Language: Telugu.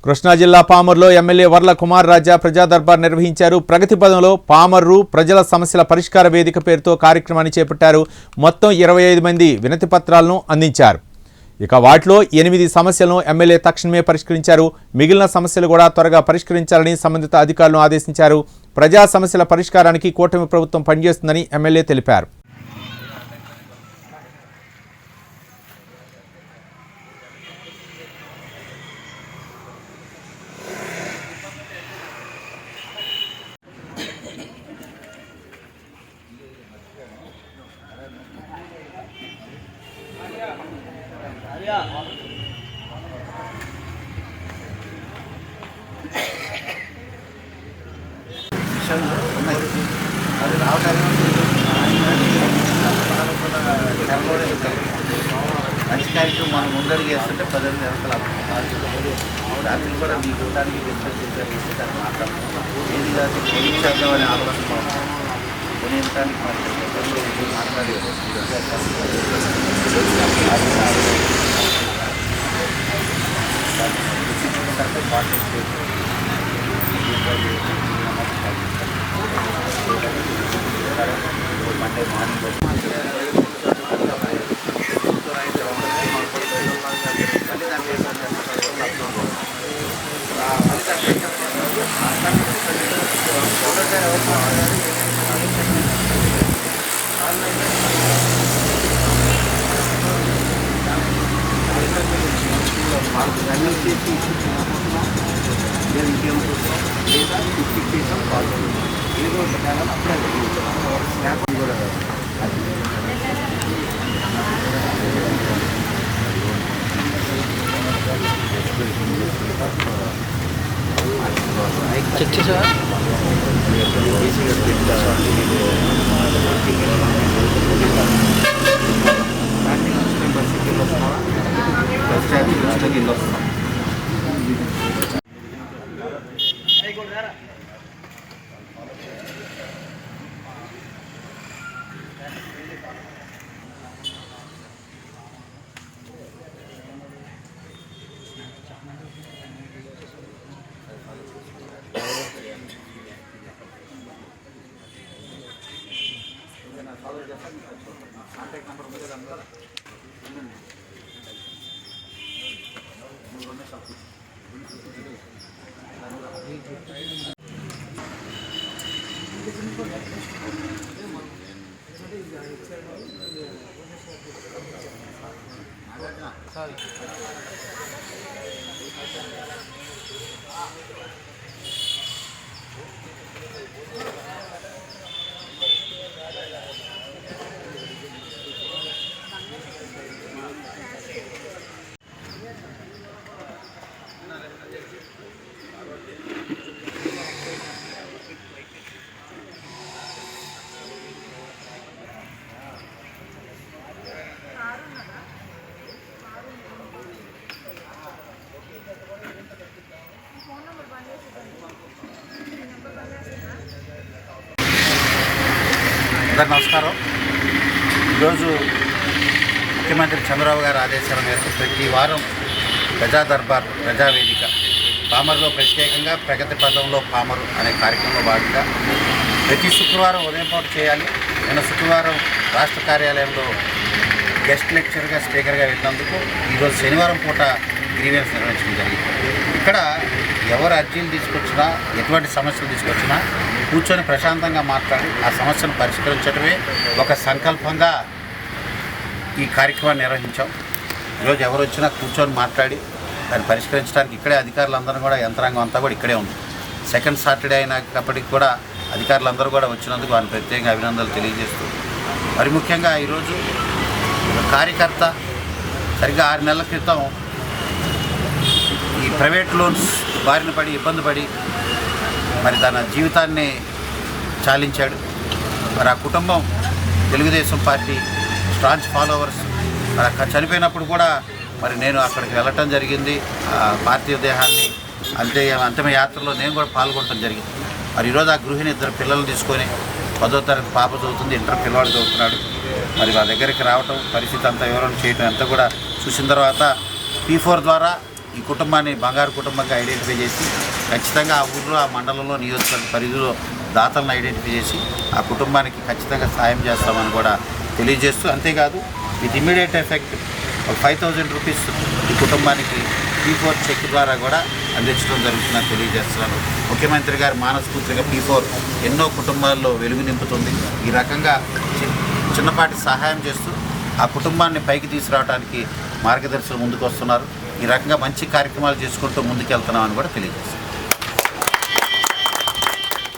కృష్ణా జిల్లా పామర్లో ఎమ్మెల్యే వర్ల కుమార్ రాజా ప్రజా దర్బార్ నిర్వహించారు. ప్రగతి పదంలో పామర్రు ప్రజల సమస్యల పరిష్కార వేదిక పేరుతో కార్యక్రమాన్ని చేపట్టారు. మొత్తం 25 మంది వినతి పత్రాలను అందించారు. ఇక వాటిలో 8 సమస్యలను ఎమ్మెల్యే తక్షణమే పరిష్కరించారు. మిగిలిన సమస్యలు కూడా త్వరగా పరిష్కరించాలని సంబంధిత అధికారులను ఆదేశించారు. ప్రజా సమస్యల పరిష్కారానికి కూటమి ప్రభుత్వం పనిచేస్తుందని ఎమ్మెల్యే తెలిపారు. మంచి కార్యక్రమం మనం ముందడుగు వేస్తుంటే ప్రజలు రాత్రి కూడా మీ కూటానికి డిస్కస్ చేసి దాన్ని మాట్లాడుతున్నాం. ఏది కాదు చేద్దామని ఆలోచన కొనేటానికి మాట్లాడి మండే మార్నింగ్ చెక్ చేసావా? అందరికీ నమస్కారం. ఈరోజు ముఖ్యమంత్రి చంద్రబాబు గారి ఆదేశాల మేరకు ప్రతి వారం ప్రజా దర్బార్ ప్రజావేదిక పామర్లో ప్రత్యేకంగా ప్రగతి పదంలో పామరు అనే కార్యక్రమంలో భాగంగా ప్రతి శుక్రవారం ఉదయం పూట చేయాలి. నిన్న శుక్రవారం రాష్ట్ర కార్యాలయంలో గెస్ట్ లెక్చర్గా స్పీకర్గా వెళ్ళినందుకు ఈరోజు శనివారం పూట గ్రీవెన్స్ నిర్వహించడం జరిగింది. ఇక్కడ ఎవరు అర్జీలు తీసుకొచ్చినా ఎటువంటి సమస్యలు తీసుకొచ్చినా కూర్చొని ప్రశాంతంగా మాట్లాడి ఆ సమస్యను పరిష్కరించడమే ఒక సంకల్పంగా ఈ కార్యక్రమాన్ని నిర్వహించాం. ఈరోజు ఎవరు వచ్చినా కూర్చొని మాట్లాడి దాన్ని పరిష్కరించడానికి ఇక్కడే అధికారులందరూ కూడా యంత్రాంగం అంతా కూడా ఇక్కడే ఉంది. సెకండ్ సాటర్డే అయినప్పటికీ కూడా అధికారులందరూ కూడా వచ్చినందుకు వారిని ప్రత్యేకంగా అభినందనలు తెలియజేస్తూ మరి ముఖ్యంగా ఈరోజు ఒక కార్యకర్త సరిగ్గా 6 నెలల క్రితం ఈ ప్రైవేట్ లోన్స్ బారిన పడి ఇబ్బంది పడి మరి తన జీవితాన్ని చాలించాడు. మరి ఆ కుటుంబం తెలుగుదేశం పార్టీ స్టాంచ్ ఫాలోవర్స్. మరి చనిపోయినప్పుడు కూడా మరి నేను అక్కడికి వెళ్ళటం జరిగింది. పార్థివ దేహాన్ని అంతిమ యాత్రలో నేను కూడా పాల్గొనడం జరిగింది. మరి ఈరోజు ఆ గృహిణి 2 పిల్లలు తీసుకొని 10వ తరగతి పాప చదువుతుంది, ఇంటర్ పిల్లవాడు చదువుతున్నాడు. మరి మా దగ్గరికి రావటం పరిస్థితి అంతా వివరణ చేయటం అంతా కూడా చూసిన తర్వాత P4 ద్వారా ఈ కుటుంబాన్ని బంగారు కుటుంబంగా ఐడెంటిఫై చేసి ఖచ్చితంగా ఆ ఊళ్ళో ఆ మండలంలో నియోజకవర్గ పరిధిలో దాతలను ఐడెంటిఫై చేసి ఆ కుటుంబానికి ఖచ్చితంగా సాయం చేస్తామని కూడా తెలియజేస్తూ, అంతేకాదు విత్ ఇమ్మీడియట్ ఎఫెక్ట్ ఒక 5,000 రూపీస్ ఈ కుటుంబానికి P4 చెక్ ద్వారా కూడా అందించడం జరుగుతుందని తెలియజేస్తున్నాను. ముఖ్యమంత్రి గారి మానస్ఫూర్తిగా P4 ఎన్నో కుటుంబాల్లో వెలుగు నింపుతుంది. ఈ రకంగా చిన్నపాటి సహాయం చేస్తూ ఆ కుటుంబాన్ని పైకి తీసుకురావడానికి మార్గదర్శకులు ముందుకు వస్తున్నారు. ఈ రకంగా మంచి కార్యక్రమాలు చేసుకుంటూ ముందుకెళ్తున్నామని కూడా తెలియజేస్తారు.